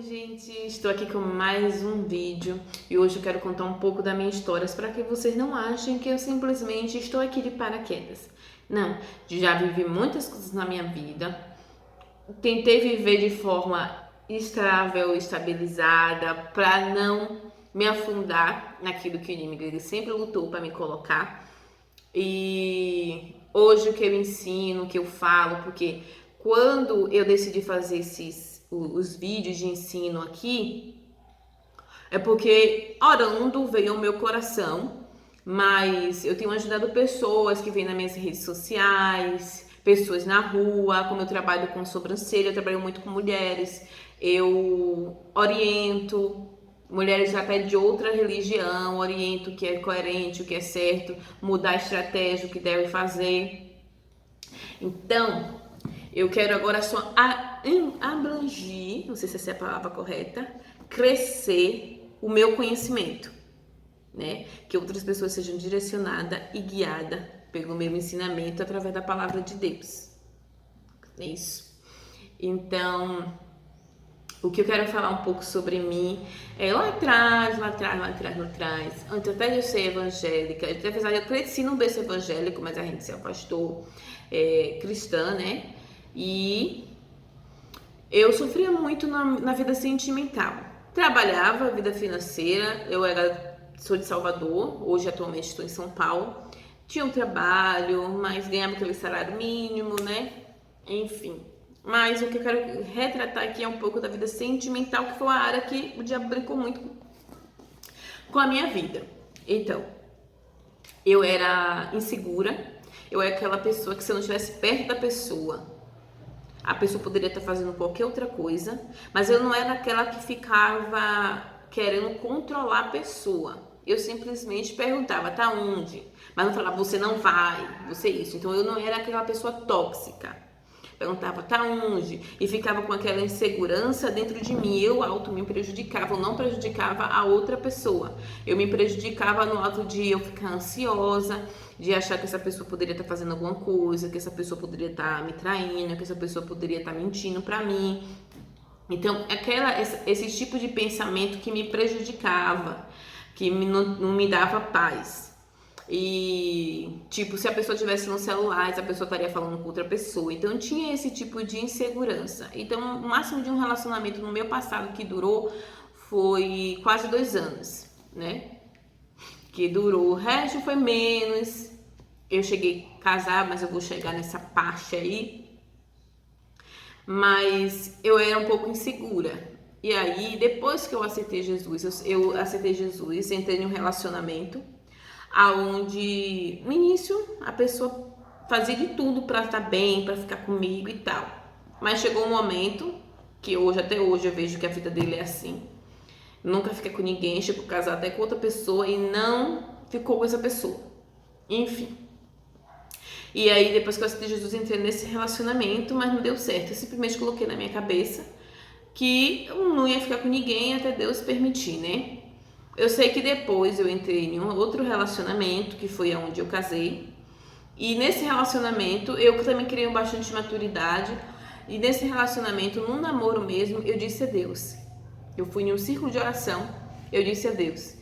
Oi gente, estou aqui com mais um vídeo e hoje eu quero contar um pouco da minha história para que vocês não achem que eu simplesmente estou aqui de paraquedas. Não, já vivi muitas coisas na minha vida, tentei viver de forma estável, estabilizada, para não me afundar naquilo que o inimigo ele sempre lutou para me colocar. E hoje o que eu ensino, o que eu falo, porque quando eu decidi fazer os vídeos de ensino aqui, é porque orando veio ao meu coração, mas eu tenho ajudado pessoas que vêm nas minhas redes sociais, pessoas na rua, como eu trabalho com sobrancelha, eu trabalho muito com mulheres, eu oriento mulheres até de outra religião, oriento o que é coerente, o que é certo, mudar a estratégia, o que deve fazer. Então, eu quero agora só abrangir, não sei se essa é a palavra correta, crescer o meu conhecimento, né? Que outras pessoas sejam direcionadas e guiadas pelo meu ensinamento através da palavra de Deus. É isso. Então, o que eu quero falar um pouco sobre mim é lá atrás, antes até de eu ser evangélica, apesar de eu cresci num berço evangélico, mas a gente se afastou cristã, né? E eu sofria muito na vida sentimental. Trabalhava, vida financeira, sou de Salvador, hoje atualmente estou em São Paulo. Tinha um trabalho, mas ganhava aquele salário mínimo, né? Enfim. Mas o que eu quero retratar aqui é um pouco da vida sentimental, que foi uma área que o diabo brincou muito com a minha vida. Então, eu era insegura, eu era aquela pessoa que se eu não estivesse perto da pessoa, a pessoa poderia estar fazendo qualquer outra coisa, mas eu não era aquela que ficava querendo controlar a pessoa. Eu simplesmente perguntava, tá onde? Mas não falava, você não vai, você isso. Então eu não era aquela pessoa tóxica. Perguntava, tá onde? E ficava com aquela insegurança dentro de mim. Eu auto me prejudicava, eu não prejudicava a outra pessoa. Eu me prejudicava no ato de eu ficar ansiosa, de achar que essa pessoa poderia estar fazendo alguma coisa, que essa pessoa poderia estar me traindo, que essa pessoa poderia estar mentindo pra mim. Então, esse tipo de pensamento que me prejudicava, que não me dava paz. E, tipo, se a pessoa tivesse no celular, a pessoa estaria falando com outra pessoa. Então, tinha esse tipo de insegurança. Então, o máximo de um relacionamento no meu passado que durou foi quase 2 anos, né? Que durou. O resto foi menos. Eu cheguei a casar, mas eu vou chegar nessa parte aí. Mas eu era um pouco insegura. E aí, depois que eu aceitei Jesus, eu aceitei Jesus, entrei em um relacionamento aonde no início a pessoa fazia de tudo para estar bem, para ficar comigo e tal. Mas chegou um momento que até hoje eu vejo que a vida dele é assim. Nunca fica com ninguém, chegou a casar até com outra pessoa e não ficou com essa pessoa. Enfim. E aí depois que eu aceitei Jesus, entrei nesse relacionamento, mas não deu certo. Eu simplesmente coloquei na minha cabeça que eu não ia ficar com ninguém até Deus permitir, né? Eu sei que depois eu entrei em um outro relacionamento, que foi onde eu casei. E nesse relacionamento, eu também criei bastante maturidade. E nesse relacionamento, num namoro mesmo, eu disse a Deus. Eu fui em um círculo de oração, eu disse a Deus,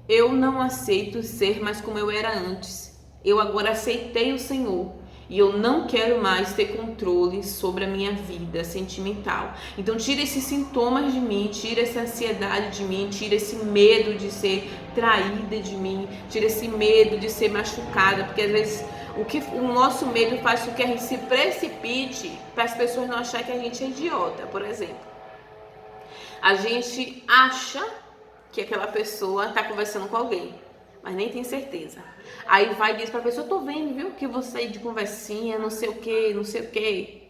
eu não aceito ser mais como eu era antes. Eu agora aceitei o Senhor. E eu não quero mais ter controle sobre a minha vida sentimental. Então tira esses sintomas de mim, tira essa ansiedade de mim, tira esse medo de ser traída de mim, tira esse medo de ser machucada, porque às vezes o nosso medo faz com que a gente se precipite para as pessoas não acharem que a gente é idiota, por exemplo. A gente acha que aquela pessoa está conversando com alguém, mas nem tem certeza. Aí vai e diz pra pessoa, tô vendo, viu, que você é de conversinha, não sei o que.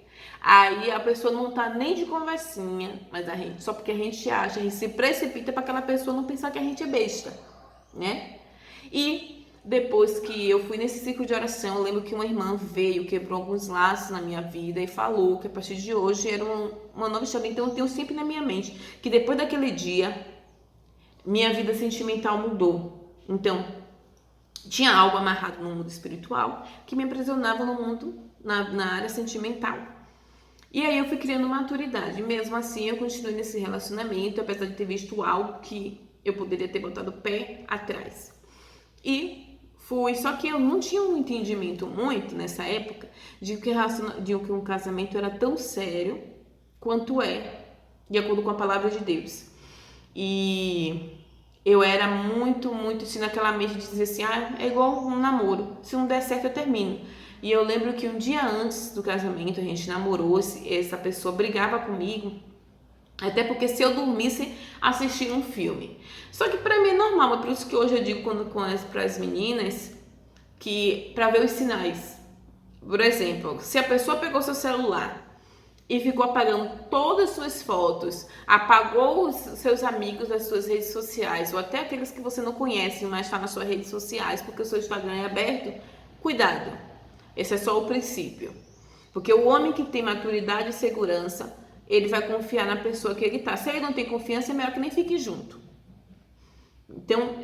Aí a pessoa não tá nem de conversinha, mas só porque a gente acha, a gente se precipita para aquela pessoa não pensar que a gente é besta, né? E depois que eu fui nesse ciclo de oração, eu lembro que uma irmã veio, quebrou alguns laços na minha vida e falou que a partir de hoje era uma nova história. Então eu tenho sempre na minha mente que depois daquele dia, minha vida sentimental mudou. Então, tinha algo amarrado no mundo espiritual que me aprisionava no mundo, na área sentimental. E aí eu fui criando maturidade. Mesmo assim, eu continuei nesse relacionamento, apesar de ter visto algo que eu poderia ter botado o pé atrás. E fui, só que eu não tinha um entendimento muito nessa época de que um casamento era tão sério quanto é, de acordo com a palavra de Deus. E eu era muito assim naquela mente de dizer assim, é igual um namoro, se não der certo eu termino. E eu lembro que um dia antes do casamento a gente namorou, essa pessoa brigava comigo, até porque se eu dormisse assistindo um filme. Só que pra mim é normal, é por isso que hoje eu digo para as meninas que para ver os sinais. Por exemplo, se a pessoa pegou seu celular e ficou apagando todas as suas fotos, apagou os seus amigos das suas redes sociais, ou até aqueles que você não conhece, mas está nas suas redes sociais, porque o seu Instagram é aberto, cuidado. Esse é só o princípio. Porque o homem que tem maturidade e segurança, ele vai confiar na pessoa que ele tá. Se ele não tem confiança, é melhor que nem fique junto. Então,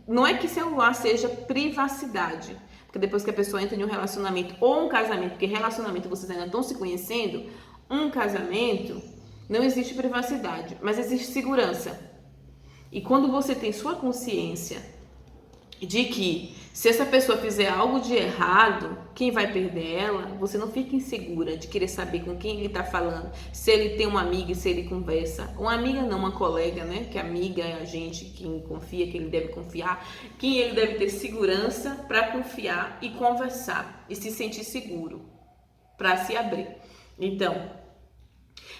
não é que celular seja privacidade, porque depois que a pessoa entra em um relacionamento ou um casamento, porque relacionamento vocês ainda estão se conhecendo, um casamento não existe privacidade, mas existe segurança. E quando você tem sua consciência de que se essa pessoa fizer algo de errado, quem vai perder ela, você não fica insegura de querer saber com quem ele está falando, se ele tem uma amiga e se ele conversa. Uma amiga não, uma colega, né? Que amiga é a gente, quem confia, que ele deve confiar, quem ele deve ter segurança para confiar e conversar e se sentir seguro para se abrir. Então,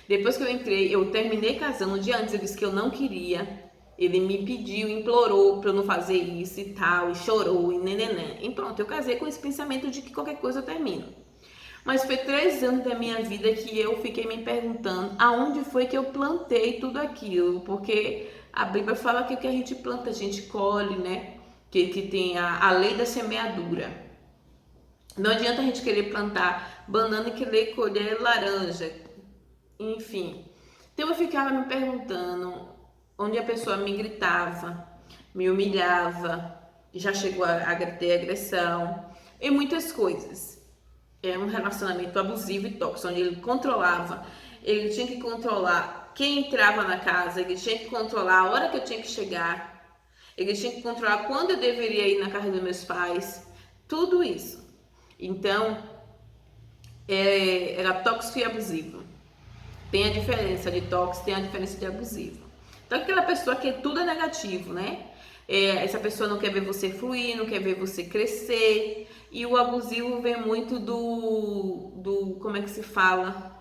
depois que eu terminei casando, um dia antes eu disse que eu não queria. Ele me pediu, implorou pra eu não fazer isso e tal, e chorou, e nenenã. E pronto, eu casei com esse pensamento de que qualquer coisa eu termino. Mas foi 3 anos da minha vida que eu fiquei me perguntando aonde foi que eu plantei tudo aquilo. Porque a Bíblia fala que o que a gente planta, a gente colhe, né? Que tem a lei da semeadura. Não adianta a gente querer plantar banana e querer colher laranja. Enfim. Então eu ficava me perguntando onde a pessoa me gritava, me humilhava, já chegou a ter agressão e muitas coisas. É um relacionamento abusivo e tóxico, onde ele controlava, ele tinha que controlar quem entrava na casa, ele tinha que controlar a hora que eu tinha que chegar, ele tinha que controlar quando eu deveria ir na casa dos meus pais, tudo isso. Então, era tóxico e abusivo. Tem a diferença de tóxico, tem a diferença de abusivo. Então, aquela pessoa que tudo é negativo, né? Essa pessoa não quer ver você fluir, não quer ver você crescer. E o abusivo vem muito como é que se fala?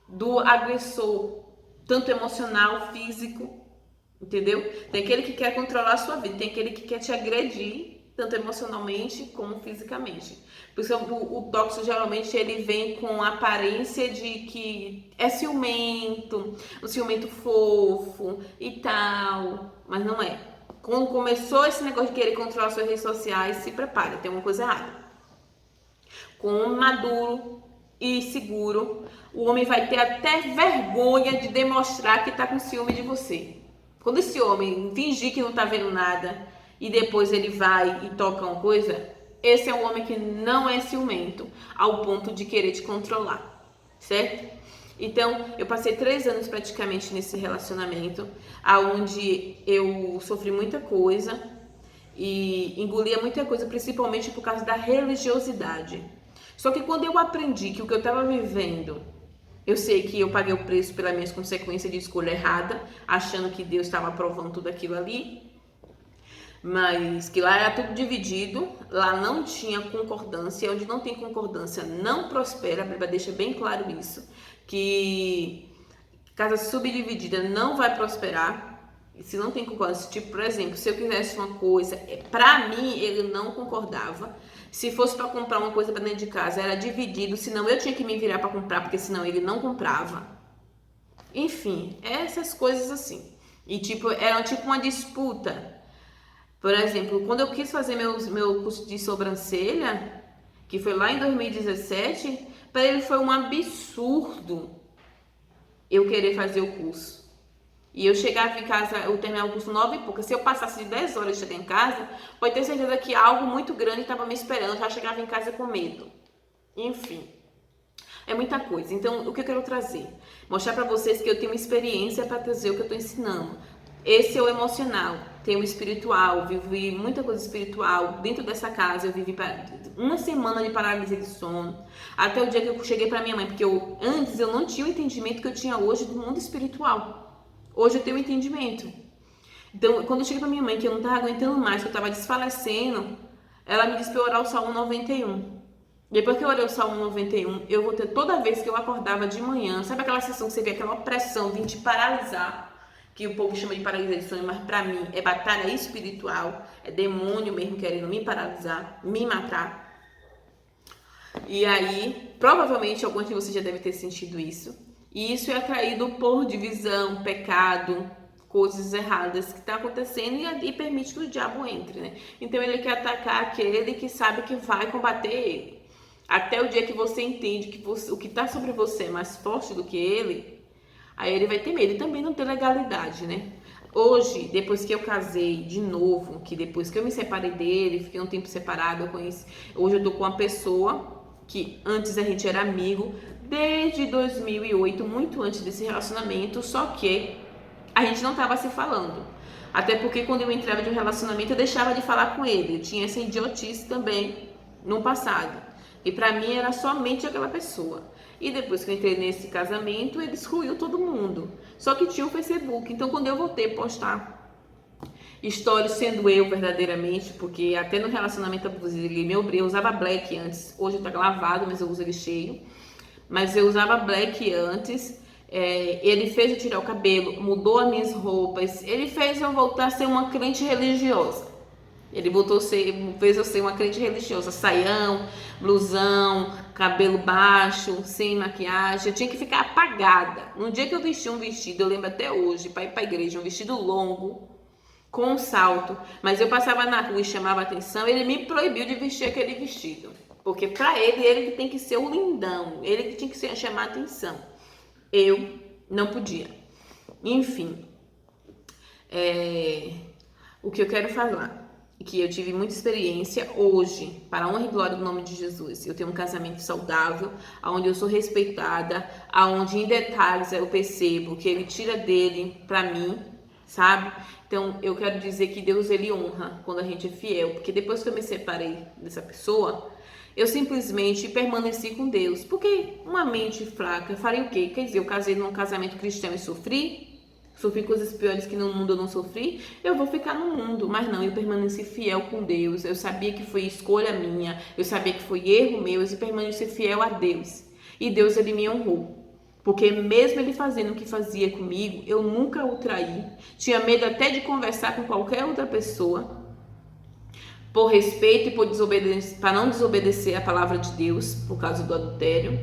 Do agressor, tanto emocional, físico, entendeu? Tem aquele que quer controlar a sua vida, tem aquele que quer te agredir, tanto emocionalmente como fisicamente. Por isso o tóxico geralmente ele vem com a aparência de que é ciumento, um ciumento fofo e tal, mas não é. Quando começou esse negócio de querer controlar suas redes sociais, se prepare, tem uma coisa errada. Com um maduro e seguro, o homem vai ter até vergonha de demonstrar que tá com ciúme de você. Quando esse homem fingir que não tá vendo nada e depois ele vai e toca uma coisa, esse é um homem que não é ciumento ao ponto de querer te controlar, certo? Então, eu passei 3 anos praticamente nesse relacionamento, onde eu sofri muita coisa e engolia muita coisa, principalmente por causa da religiosidade. Só que quando eu aprendi que o que eu estava vivendo, eu sei que eu paguei o preço pelas minhas consequências de escolha errada, achando que Deus estava aprovando tudo aquilo ali, mas que lá era tudo dividido, lá não tinha concordância, onde não tem concordância não prospera, a Bíblia deixa bem claro isso, que casa subdividida não vai prosperar, se não tem concordância, tipo, por exemplo, se eu quisesse uma coisa, pra mim ele não concordava, se fosse para comprar uma coisa para dentro de casa, era dividido, senão eu tinha que me virar para comprar, porque senão ele não comprava, enfim, essas coisas assim, e tipo, era tipo uma disputa. Por exemplo, quando eu quis fazer meu curso de sobrancelha, que foi lá em 2017, para ele foi um absurdo eu querer fazer o curso. E eu chegava em casa, eu terminava o curso 9 e pouca. Se eu passasse de 10 horas de chegar em casa, pode ter certeza que algo muito grande estava me esperando. Eu já chegava em casa com medo. Enfim. É muita coisa. Então, o que eu quero trazer? Mostrar para vocês que eu tenho experiência para trazer o que eu estou ensinando. Esse é o emocional, tem o espiritual, vivi muita coisa espiritual. Dentro dessa casa eu vivi uma semana de paralisia de sono, até o dia que eu cheguei para minha mãe, porque antes eu não tinha o entendimento que eu tinha hoje do mundo espiritual. Hoje eu tenho o entendimento. Então, quando eu cheguei para minha mãe, que eu não estava aguentando mais, que eu estava desfalecendo, ela me disse para eu orar o Salmo 91. Depois que eu orei o Salmo 91, eu vou ter toda vez que eu acordava de manhã, sabe aquela sensação que você vê, aquela opressão, vir te paralisar, que o povo chama de paralisia de sonho, mas para mim é batalha espiritual, é demônio mesmo querendo me paralisar, me matar. E aí, provavelmente alguns de vocês já devem ter sentido isso. E isso é atraído por divisão, pecado, coisas erradas que está acontecendo e permite que o diabo entre, né? Então ele quer atacar aquele que sabe que vai combater ele. Até o dia que você entende que o que está sobre você é mais forte do que ele, aí ele vai ter medo. E também não ter legalidade, né? Hoje, depois que eu casei de novo, que depois que eu me separei dele, fiquei um tempo separado, eu conheci. Hoje eu tô com uma pessoa que antes a gente era amigo, desde 2008, muito antes desse relacionamento, só que a gente não tava se falando. Até porque quando eu entrava de um relacionamento, eu deixava de falar com ele. Eu tinha essa idiotice também no passado. E pra mim era somente aquela pessoa. E depois que eu entrei nesse casamento, ele excluiu todo mundo. Só que tinha o Facebook. Então quando eu voltei a postar stories sendo eu verdadeiramente, porque até no relacionamento abusivo ele me obrigou, eu usava black antes. Hoje tá lavado, mas eu uso ele cheio. Mas eu usava black antes. Ele fez eu tirar o cabelo, mudou as minhas roupas. Ele fez eu voltar a ser uma crente religiosa. Ele fez eu ser uma crente religiosa, saião, blusão, cabelo baixo, sem maquiagem. Eu tinha que ficar apagada. No dia que eu vesti um vestido, eu lembro até hoje, para ir para a igreja, um vestido longo, com um salto. Mas eu passava na rua e chamava atenção, ele me proibiu de vestir aquele vestido. Porque para ele que tem que ser o lindão, ele que tinha que chamar atenção. Eu não podia. Enfim, o que eu quero falar que eu tive muita experiência hoje, para a honra e glória do nome de Jesus. Eu tenho um casamento saudável, onde eu sou respeitada, onde em detalhes eu percebo que ele tira dele para mim, sabe? Então eu quero dizer que Deus ele honra quando a gente é fiel, porque depois que eu me separei dessa pessoa, eu simplesmente permaneci com Deus, porque uma mente fraca faria o quê? Quer dizer, eu casei num casamento cristão e sofri coisas piores que no mundo eu não sofri, eu vou ficar no mundo. Mas não, eu permaneci fiel com Deus. Eu sabia que foi escolha minha, eu sabia que foi erro meu, e permaneci fiel a Deus. E Deus, ele me honrou. Porque mesmo ele fazendo o que fazia comigo, eu nunca o traí. Tinha medo até de conversar com qualquer outra pessoa, por respeito e por desobedecer, para não desobedecer a palavra de Deus, por causa do adultério.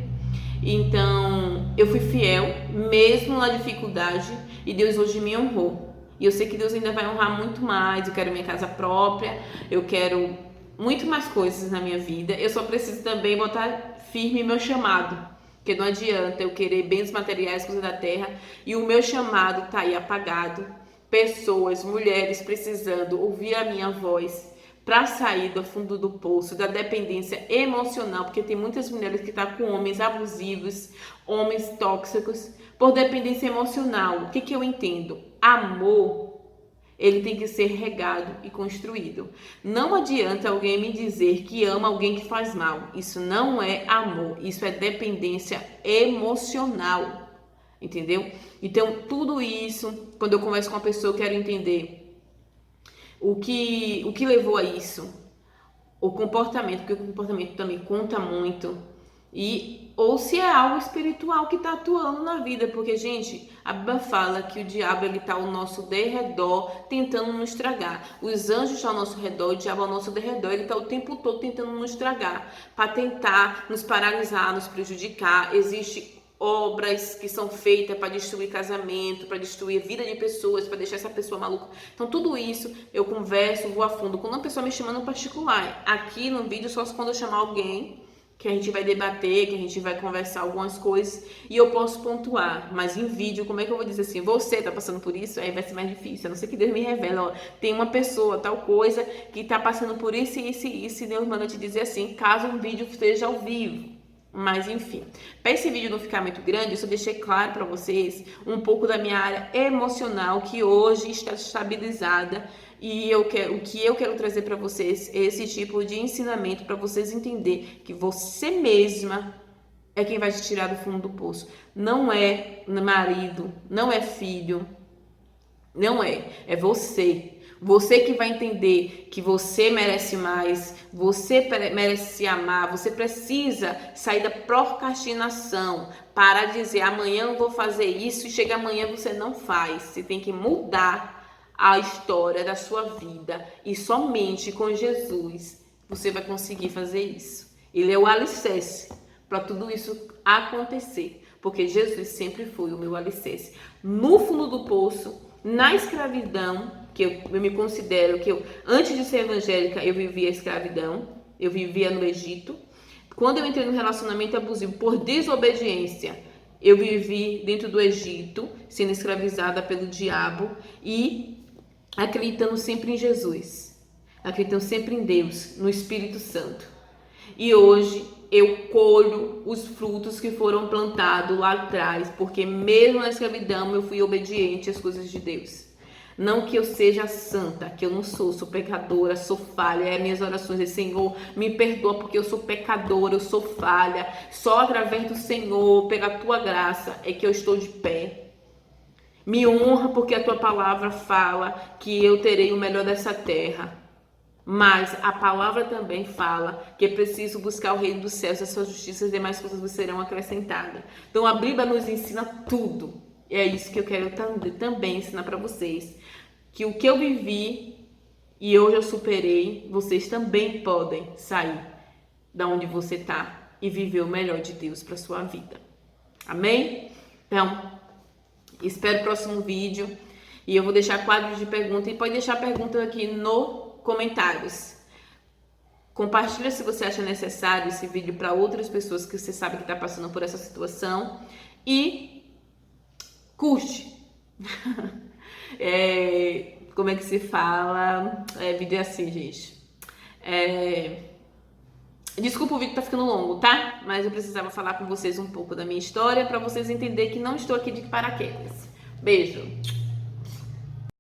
Então, eu fui fiel, mesmo na dificuldade, e Deus hoje me honrou. E eu sei que Deus ainda vai honrar muito mais. Eu quero minha casa própria, eu quero muito mais coisas na minha vida. Eu só preciso também botar firme meu chamado, porque não adianta eu querer bens materiais, coisas da terra, e o meu chamado tá aí apagado. Pessoas, mulheres precisando ouvir a minha voz, para sair do fundo do poço, da dependência emocional, porque tem muitas mulheres que estão com homens abusivos, homens tóxicos, por dependência emocional. O que eu entendo? Amor, ele tem que ser regado e construído. Não adianta alguém me dizer que ama alguém que faz mal. Isso não é amor, isso é dependência emocional, entendeu? Então, tudo isso, quando eu converso com uma pessoa, eu quero entender o que levou a isso, o comportamento, porque o comportamento também conta muito, ou se é algo espiritual que está atuando na vida, porque, gente, a Bíblia fala que o diabo está ao nosso derredor, tentando nos estragar. Os anjos estão ao nosso redor, o diabo ao nosso derredor, ele está o tempo todo tentando nos estragar, para tentar nos paralisar, nos prejudicar. Existe obras que são feitas para destruir casamento, para destruir a vida de pessoas, para deixar essa pessoa maluca. Então tudo isso eu converso, vou a fundo. Quando uma pessoa me chama no particular, aqui no vídeo só quando eu chamar alguém, que a gente vai debater, que a gente vai conversar algumas coisas e eu posso pontuar. Mas em vídeo, como é que eu vou dizer assim, você tá passando por isso? Aí vai ser mais difícil, a não ser que Deus me revele, ó, tem uma pessoa, tal coisa, que tá passando por isso, e Deus manda te dizer assim, caso um vídeo esteja ao vivo. Mas enfim, para esse vídeo não ficar muito grande, eu só deixei claro para vocês um pouco da minha área emocional, que hoje está estabilizada, e o que eu quero trazer para vocês é esse tipo de ensinamento para vocês entenderem que você mesma é quem vai te tirar do fundo do poço. Não é marido, não é filho, não é você. Você que vai entender que você merece mais, você merece se amar, você precisa sair da procrastinação, parar de dizer amanhã eu vou fazer isso e chega amanhã você não faz. Você tem que mudar a história da sua vida e somente com Jesus você vai conseguir fazer isso. Ele é o alicerce para tudo isso acontecer, porque Jesus sempre foi o meu alicerce. No fundo do poço, na escravidão, que eu me considero que antes de ser evangélica, eu vivia a escravidão, eu vivia no Egito. Quando eu entrei no relacionamento abusivo por desobediência, eu vivi dentro do Egito, sendo escravizada pelo diabo e acreditando sempre em Jesus, acreditando sempre em Deus, no Espírito Santo. E hoje eu colho os frutos que foram plantados lá atrás, porque mesmo na escravidão eu fui obediente às coisas de Deus. Não que eu seja santa, que eu não sou pecadora, sou falha. É minhas orações, é Senhor, me perdoa porque eu sou pecadora, eu sou falha. Só através do Senhor, pela tua graça, é que eu estou de pé. Me honra porque a tua palavra fala que eu terei o melhor dessa terra. Mas a palavra também fala que é preciso buscar o reino dos céus e a sua justiça, e demais coisas vos serão acrescentadas. Então a Bíblia nos ensina tudo. E é isso que eu quero também ensinar para vocês. Que o que eu vivi e hoje eu superei, vocês também podem sair da onde você está e viver o melhor de Deus para sua vida. Amém? Então, espero o próximo vídeo. E eu vou deixar quadros de perguntas. E pode deixar pergunta aqui no comentários. Compartilha se você acha necessário esse vídeo para outras pessoas que você sabe que está passando por essa situação. E curte. Como é que se fala? Vídeo assim, gente. Desculpa, o vídeo tá ficando longo, tá? Mas eu precisava falar com vocês um pouco da minha história para vocês entenderem que não estou aqui de paraquedas. Beijo!